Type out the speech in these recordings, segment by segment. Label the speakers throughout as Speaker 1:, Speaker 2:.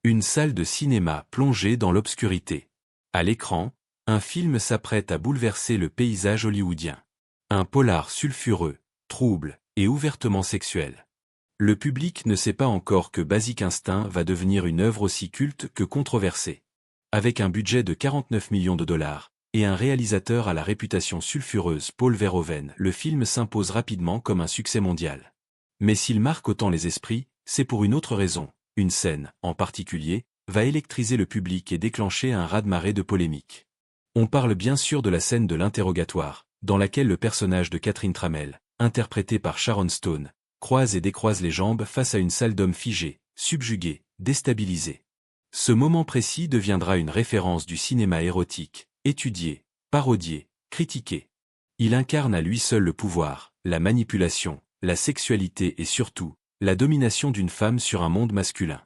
Speaker 1: Une salle de cinéma plongée dans l'obscurité. À l'écran, un film s'apprête à bouleverser le paysage hollywoodien. Un polar sulfureux, trouble et ouvertement sexuel. Le public ne sait pas encore que Basic Instinct va devenir une œuvre aussi culte que controversée. Avec un budget de 49 millions de dollars et un réalisateur à la réputation sulfureuse, Paul Verhoeven, le film s'impose rapidement comme un succès mondial. Mais s'il marque autant les esprits, c'est pour une autre raison. Une scène, en particulier, va électriser le public et déclencher un raz-de-marée de polémiques. On parle bien sûr de la scène de l'interrogatoire, dans laquelle le personnage de Catherine Tramell, interprété par Sharon Stone, croise et décroise les jambes face à une salle d'hommes figés, subjugués, déstabilisés. Ce moment précis deviendra une référence du cinéma érotique, étudié, parodié, critiqué. Il incarne à lui seul le pouvoir, la manipulation, la sexualité et surtout, la domination d'une femme sur un monde masculin.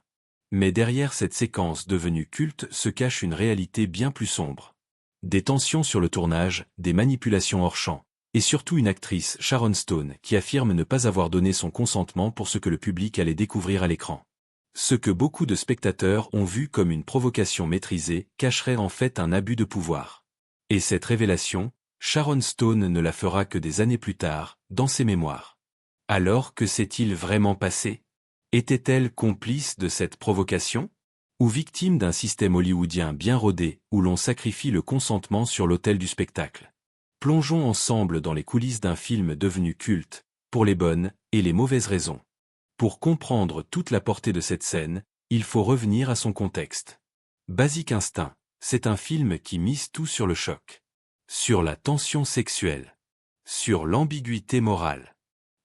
Speaker 1: Mais derrière cette séquence devenue culte se cache une réalité bien plus sombre. Des tensions sur le tournage, des manipulations hors champ, et surtout une actrice, Sharon Stone, qui affirme ne pas avoir donné son consentement pour ce que le public allait découvrir à l'écran. Ce que beaucoup de spectateurs ont vu comme une provocation maîtrisée cacherait en fait un abus de pouvoir. Et cette révélation, Sharon Stone ne la fera que des années plus tard, dans ses mémoires. Alors que s'est-il vraiment passé? Était-elle complice de cette provocation? Ou victime d'un système hollywoodien bien rodé où l'on sacrifie le consentement sur l'autel du spectacle? Plongeons ensemble dans les coulisses d'un film devenu culte, pour les bonnes et les mauvaises raisons. Pour comprendre toute la portée de cette scène, il faut revenir à son contexte. Basic Instinct, c'est un film qui mise tout sur le choc. Sur la tension sexuelle. Sur l'ambiguïté morale.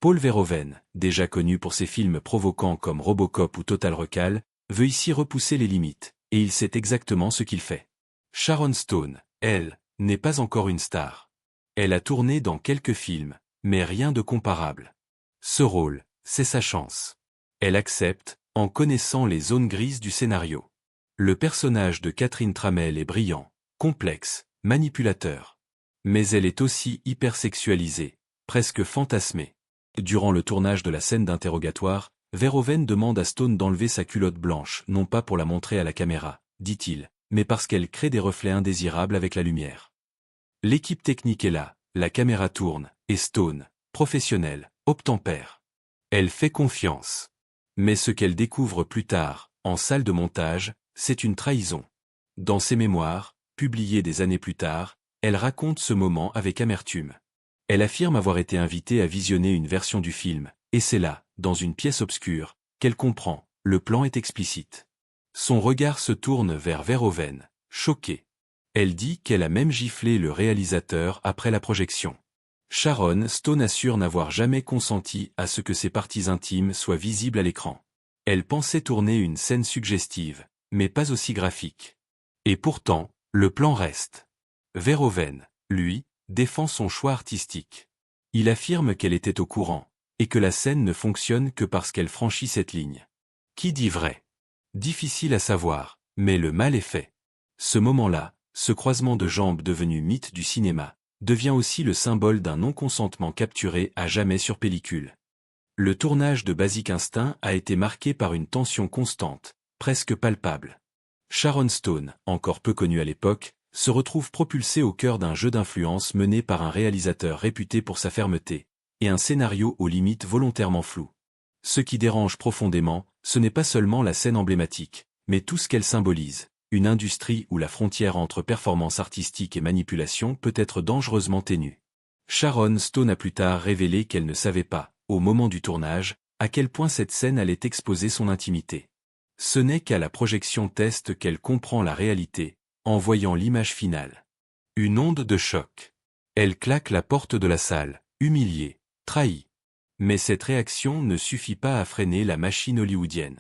Speaker 1: Paul Verhoeven, déjà connu pour ses films provoquants comme Robocop ou Total Recall, veut ici repousser les limites, et il sait exactement ce qu'il fait. Sharon Stone, elle, n'est pas encore une star. Elle a tourné dans quelques films, mais rien de comparable. Ce rôle, c'est sa chance. Elle accepte, en connaissant les zones grises du scénario. Le personnage de Catherine Tramell est brillant, complexe, manipulateur. Mais elle est aussi hypersexualisée, presque fantasmée. Durant le tournage de la scène d'interrogatoire, Verhoeven demande à Stone d'enlever sa culotte blanche, non pas pour la montrer à la caméra, dit-il, mais parce qu'elle crée des reflets indésirables avec la lumière. L'équipe technique est là, la caméra tourne, et Stone, professionnelle, obtempère. Elle fait confiance. Mais ce qu'elle découvre plus tard, en salle de montage, c'est une trahison. Dans ses mémoires, publiées des années plus tard, elle raconte ce moment avec amertume. Elle affirme avoir été invitée à visionner une version du film, et c'est là, dans une pièce obscure, qu'elle comprend, le plan est explicite. Son regard se tourne vers Verhoeven, choqué. Elle dit qu'elle a même giflé le réalisateur après la projection. Sharon Stone assure n'avoir jamais consenti à ce que ses parties intimes soient visibles à l'écran. Elle pensait tourner une scène suggestive, mais pas aussi graphique. Et pourtant, le plan reste. Verhoeven, lui, défend son choix artistique. Il affirme qu'elle était au courant, et que la scène ne fonctionne que parce qu'elle franchit cette ligne. Qui dit vrai? Difficile à savoir, mais le mal est fait. Ce moment-là, ce croisement de jambes devenu mythe du cinéma, devient aussi le symbole d'un non-consentement capturé à jamais sur pellicule. Le tournage de Basic Instinct a été marqué par une tension constante, presque palpable. Sharon Stone, encore peu connue à l'époque, se retrouve propulsée au cœur d'un jeu d'influence mené par un réalisateur réputé pour sa fermeté, et un scénario aux limites volontairement flou. Ce qui dérange profondément, ce n'est pas seulement la scène emblématique, mais tout ce qu'elle symbolise, une industrie où la frontière entre performance artistique et manipulation peut être dangereusement ténue. Sharon Stone a plus tard révélé qu'elle ne savait pas, au moment du tournage, à quel point cette scène allait exposer son intimité. Ce n'est qu'à la projection test qu'elle comprend la réalité, en voyant l'image finale. Une onde de choc. Elle claque la porte de la salle, humiliée, trahie. Mais cette réaction ne suffit pas à freiner la machine hollywoodienne.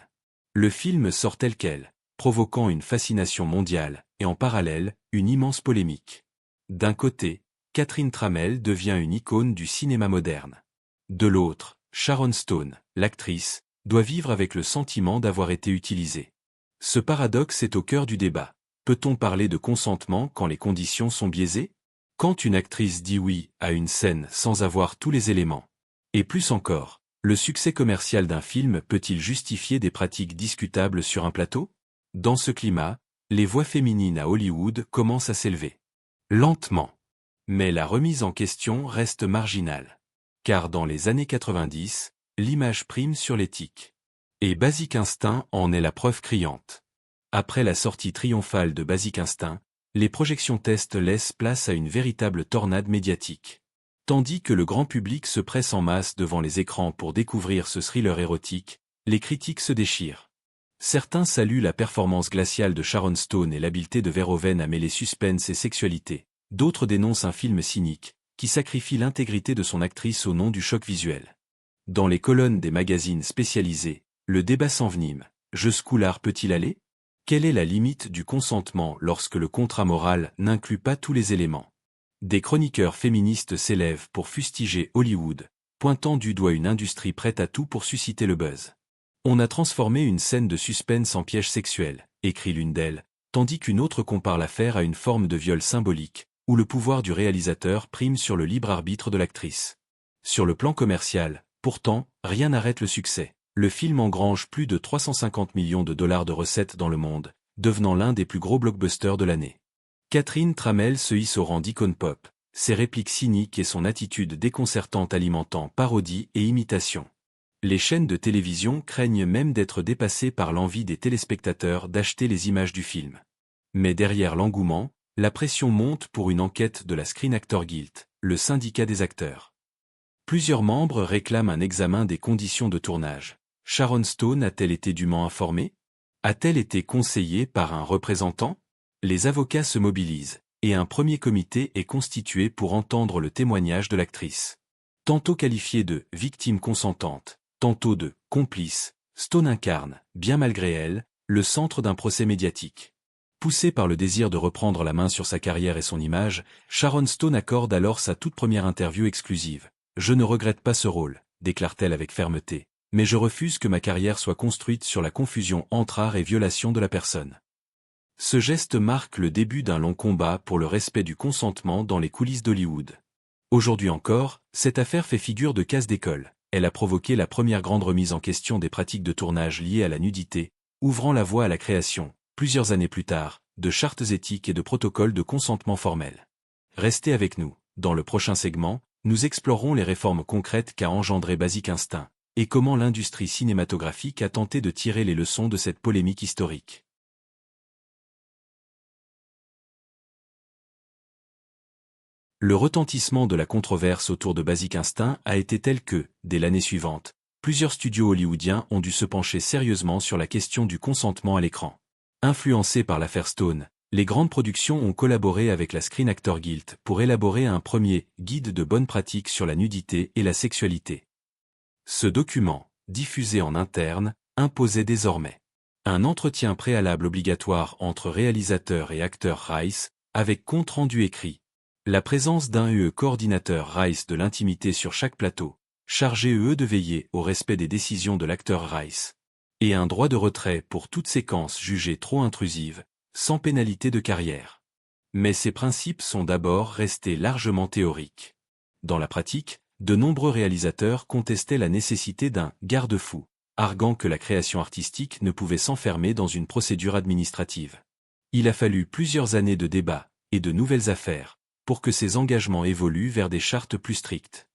Speaker 1: Le film sort tel quel, provoquant une fascination mondiale, et en parallèle, une immense polémique. D'un côté, Catherine Tramell devient une icône du cinéma moderne. De l'autre, Sharon Stone, l'actrice, doit vivre avec le sentiment d'avoir été utilisée. Ce paradoxe est au cœur du débat. Peut-on parler de consentement quand les conditions sont biaisées? Quand une actrice dit oui à une scène sans avoir tous les éléments? Et plus encore, le succès commercial d'un film peut-il justifier des pratiques discutables sur un plateau? Dans ce climat, les voix féminines à Hollywood commencent à s'élever. Lentement. Mais la remise en question reste marginale. Car dans les années 90, l'image prime sur l'éthique. Et Basic Instinct en est la preuve criante. Après la sortie triomphale de Basic Instinct, les projections test laissent place à une véritable tornade médiatique. Tandis que le grand public se presse en masse devant les écrans pour découvrir ce thriller érotique, les critiques se déchirent. Certains saluent la performance glaciale de Sharon Stone et l'habileté de Verhoeven à mêler suspense et sexualité. D'autres dénoncent un film cynique, qui sacrifie l'intégrité de son actrice au nom du choc visuel. Dans les colonnes des magazines spécialisés, le débat s'envenime. Jusqu'où l'art peut-il aller ? Quelle est la limite du consentement lorsque le contrat moral n'inclut pas tous les éléments ? Des chroniqueurs féministes s'élèvent pour fustiger Hollywood, pointant du doigt une industrie prête à tout pour susciter le buzz. On a transformé une scène de suspense en piège sexuel, écrit l'une d'elles, tandis qu'une autre compare l'affaire à une forme de viol symbolique, où le pouvoir du réalisateur prime sur le libre arbitre de l'actrice. Sur le plan commercial, pourtant, rien n'arrête le succès. Le film engrange plus de 350 millions de dollars de recettes dans le monde, devenant l'un des plus gros blockbusters de l'année. Catherine Tramell se hisse au rang d'icône pop, ses répliques cyniques et son attitude déconcertante alimentant parodies et imitations. Les chaînes de télévision craignent même d'être dépassées par l'envie des téléspectateurs d'acheter les images du film. Mais derrière l'engouement, la pression monte pour une enquête de la Screen Actors Guild, le syndicat des acteurs. Plusieurs membres réclament un examen des conditions de tournage. Sharon Stone a-t-elle été dûment informée ? A-t-elle été conseillée par un représentant ? Les avocats se mobilisent, et un premier comité est constitué pour entendre le témoignage de l'actrice. Tantôt qualifiée de « victime consentante », tantôt de « complice », Stone incarne, bien malgré elle, le centre d'un procès médiatique. Poussée par le désir de reprendre la main sur sa carrière et son image, Sharon Stone accorde alors sa toute première interview exclusive. « Je ne regrette pas ce rôle », déclare-t-elle avec fermeté, « mais je refuse que ma carrière soit construite sur la confusion entre art et violation de la personne. » Ce geste marque le début d'un long combat pour le respect du consentement dans les coulisses d'Hollywood. Aujourd'hui encore, cette affaire fait figure de casse d'école. Elle a provoqué la première grande remise en question des pratiques de tournage liées à la nudité, ouvrant la voie à la création, plusieurs années plus tard, de chartes éthiques et de protocoles de consentement formels. Restez avec nous. Dans le prochain segment, nous explorerons les réformes concrètes qu'a engendré Basic Instinct, et comment l'industrie cinématographique a tenté de tirer les leçons de cette polémique historique. Le retentissement de la controverse autour de Basic Instinct a été tel que, dès l'année suivante, plusieurs studios hollywoodiens ont dû se pencher sérieusement sur la question du consentement à l'écran. Influencés par l'affaire Stone, les grandes productions ont collaboré avec la Screen Actors Guild pour élaborer un premier « guide de bonnes pratiques sur la nudité et la sexualité ». Ce document, diffusé en interne, imposait désormais un entretien préalable obligatoire entre réalisateur et acteur RICE, avec compte-rendu écrit, la présence d'un coordinateur RICE de l'intimité sur chaque plateau, chargé de veiller au respect des décisions de l'acteur RICE, et un droit de retrait pour toute séquence jugée trop intrusive, sans pénalité de carrière. Mais ces principes sont d'abord restés largement théoriques. Dans la pratique, de nombreux réalisateurs contestaient la nécessité d'un « garde-fou », arguant que la création artistique ne pouvait s'enfermer dans une procédure administrative. Il a fallu plusieurs années de débats et de nouvelles affaires pour que ces engagements évoluent vers des chartes plus strictes.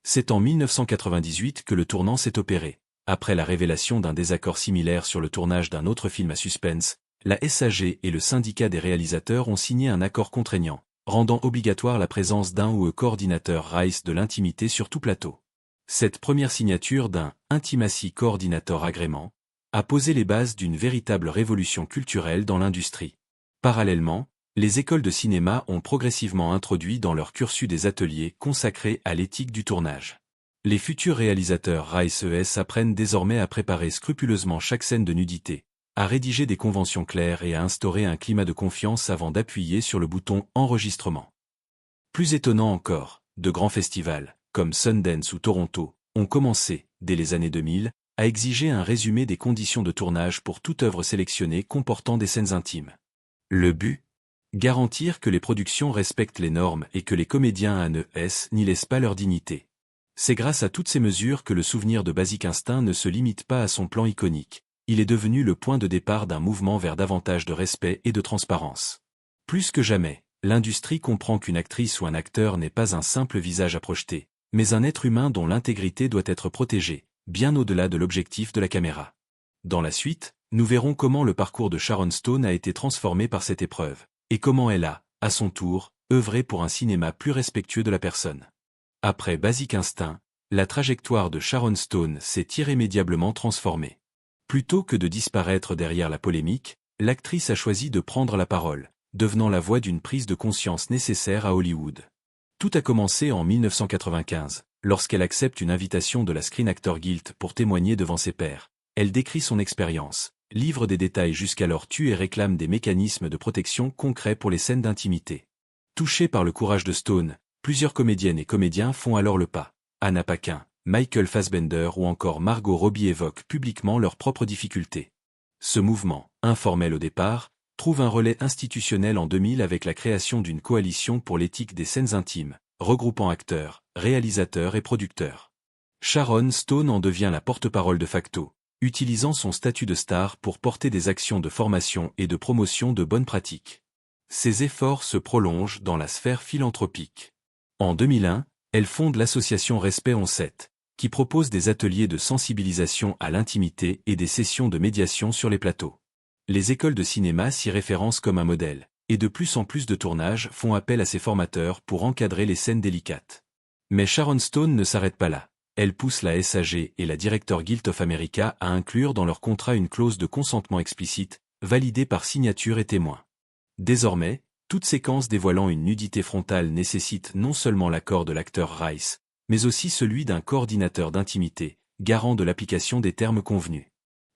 Speaker 1: C'est en 1998 que le tournant s'est opéré. Après la révélation d'un désaccord similaire sur le tournage d'un autre film à suspense, la SAG et le syndicat des réalisateurs ont signé un accord contraignant, rendant obligatoire la présence d'un ou coordinateur RICE de l'intimité sur tout plateau. Cette première signature d'un « Intimacy Coordinator Agreement » a posé les bases d'une véritable révolution culturelle dans l'industrie. Parallèlement, les écoles de cinéma ont progressivement introduit dans leur cursus des ateliers consacrés à l'éthique du tournage. Les futurs réalisateurs RICE apprennent désormais à préparer scrupuleusement chaque scène de nudité, à rédiger des conventions claires et à instaurer un climat de confiance avant d'appuyer sur le bouton « Enregistrement ». Plus étonnant encore, de grands festivals, comme Sundance ou Toronto, ont commencé, dès les années 2000, à exiger un résumé des conditions de tournage pour toute œuvre sélectionnée comportant des scènes intimes. Le but ? Garantir que les productions respectent les normes et que les comédiens n'y laissent pas leur dignité. C'est grâce à toutes ces mesures que le souvenir de Basic Instinct ne se limite pas à son plan iconique. il est devenu le point de départ d'un mouvement vers davantage de respect et de transparence. Plus que jamais, l'industrie comprend qu'une actrice ou un acteur n'est pas un simple visage à projeter, mais un être humain dont l'intégrité doit être protégée, bien au-delà de l'objectif de la caméra. Dans la suite, nous verrons comment le parcours de Sharon Stone a été transformé par cette épreuve, et comment elle a, à son tour, œuvré pour un cinéma plus respectueux de la personne. Après Basic Instinct, la trajectoire de Sharon Stone s'est irrémédiablement transformée. Plutôt que de disparaître derrière la polémique, l'actrice a choisi de prendre la parole, devenant la voix d'une prise de conscience nécessaire à Hollywood. Tout a commencé en 1995, lorsqu'elle accepte une invitation de la Screen Actors Guild pour témoigner devant ses pairs. Elle décrit son expérience, livre des détails jusqu'alors tus et réclame des mécanismes de protection concrets pour les scènes d'intimité. Touchés par le courage de Stone, plusieurs comédiennes et comédiens font alors le pas. Anna Paquin, Michael Fassbender ou encore Margot Robbie évoquent publiquement leurs propres difficultés. Ce mouvement, informel au départ, trouve un relais institutionnel en 2000 avec la création d'une coalition pour l'éthique des scènes intimes, regroupant acteurs, réalisateurs et producteurs. Sharon Stone en devient la porte-parole de facto, utilisant son statut de star pour porter des actions de formation et de promotion de bonnes pratiques. Ses efforts se prolongent dans la sphère philanthropique. En 2001, elle fonde l'association Respect On 7, qui propose des ateliers de sensibilisation à l'intimité et des sessions de médiation sur les plateaux. Les écoles de cinéma s'y référencent comme un modèle, et de plus en plus de tournages font appel à ces formateurs pour encadrer les scènes délicates. Mais Sharon Stone ne s'arrête pas là. Elle pousse la SAG et la Directors Guild of America à inclure dans leur contrat une clause de consentement explicite, validée par signature et témoin. Désormais, toute séquence dévoilant une nudité frontale nécessite non seulement l'accord de l'acteur Rice, mais aussi celui d'un coordinateur d'intimité, garant de l'application des termes convenus.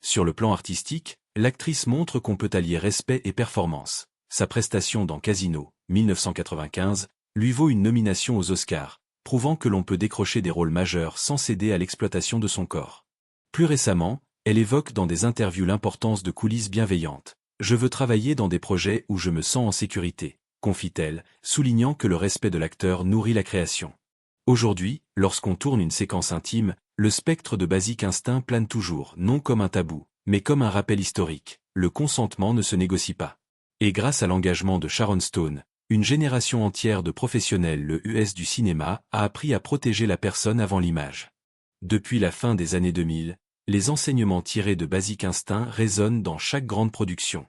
Speaker 1: Sur le plan artistique, l'actrice montre qu'on peut allier respect et performance. Sa prestation dans Casino, 1995, lui vaut une nomination aux Oscars, prouvant que l'on peut décrocher des rôles majeurs sans céder à l'exploitation de son corps. Plus récemment, elle évoque dans des interviews l'importance de coulisses bienveillantes. « Je veux travailler dans des projets où je me sens en sécurité », confie-t-elle, soulignant que le respect de l'acteur nourrit la création. Aujourd'hui, lorsqu'on tourne une séquence intime, le spectre de Basic Instinct plane toujours, non comme un tabou, mais comme un rappel historique. Le consentement ne se négocie pas. Et grâce à l'engagement de Sharon Stone, une génération entière de professionnels le US du cinéma a appris à protéger la personne avant l'image. Depuis la fin des années 2000, les enseignements tirés de Basic Instinct résonnent dans chaque grande production.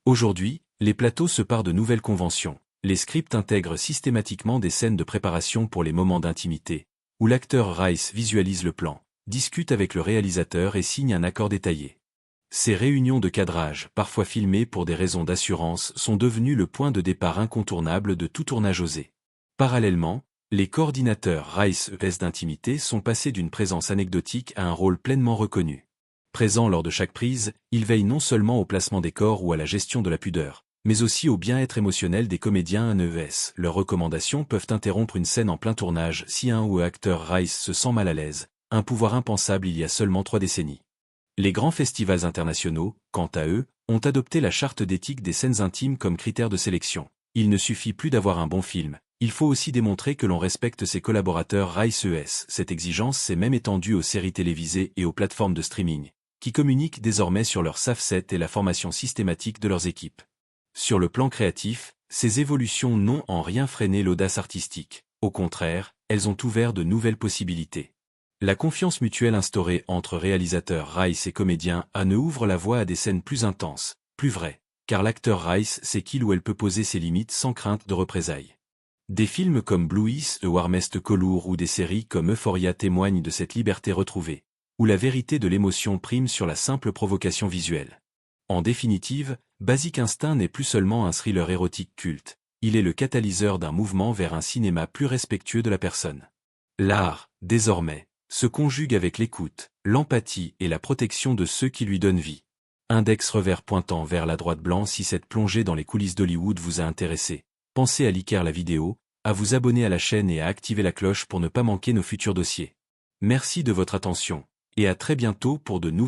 Speaker 1: Aujourd'hui, les plateaux se parent de nouvelles conventions. Les scripts intègrent systématiquement des scènes de préparation pour les moments d'intimité, où l'acteur Rice visualise le plan, discute avec le réalisateur et signe un accord détaillé. Ces réunions de cadrage, parfois filmées pour des raisons d'assurance, sont devenues le point de départ incontournable de tout tournage osé. Parallèlement, les coordinateurs Rice-ES d'intimité sont passés d'une présence anecdotique à un rôle pleinement reconnu. Présents lors de chaque prise, ils veillent non seulement au placement des corps ou à la gestion de la pudeur, mais aussi au bien-être émotionnel des comédiens ES. Leurs recommandations peuvent interrompre une scène en plein tournage si un ou acteur Rice se sent mal à l'aise, un pouvoir impensable il y a seulement 3 décennies. Les grands festivals internationaux, quant à eux, ont adopté la charte d'éthique des scènes intimes comme critère de sélection. Il ne suffit plus d'avoir un bon film, il faut aussi démontrer que l'on respecte ses collaborateurs Rice-ES. Cette exigence s'est même étendue aux séries télévisées et aux plateformes de streaming, qui communiquent désormais sur leur SAF-7 et la formation systématique de leurs équipes. Sur le plan créatif, ces évolutions n'ont en rien freiné l'audace artistique. Au contraire, elles ont ouvert de nouvelles possibilités. La confiance mutuelle instaurée entre réalisateurs Rice et comédiens ne ouvre la voie à des scènes plus intenses, plus vraies, car l'acteur Rice sait qu'il ou elle peut poser ses limites sans crainte de représailles. Des films comme Blues, The Warmest Colour ou des séries comme Euphoria témoignent de cette liberté retrouvée, où la vérité de l'émotion prime sur la simple provocation visuelle. En définitive, Basic Instinct n'est plus seulement un thriller érotique culte, il est le catalyseur d'un mouvement vers un cinéma plus respectueux de la personne. L'art, désormais, se conjugue avec l'écoute, l'empathie et la protection de ceux qui lui donnent vie. Index revers pointant vers la droite blanc. Si cette plongée dans les coulisses d'Hollywood vous a intéressé, pensez à liker la vidéo, à vous abonner à la chaîne et à activer la cloche pour ne pas manquer nos futurs dossiers. Merci de votre attention, et à très bientôt pour de nouveaux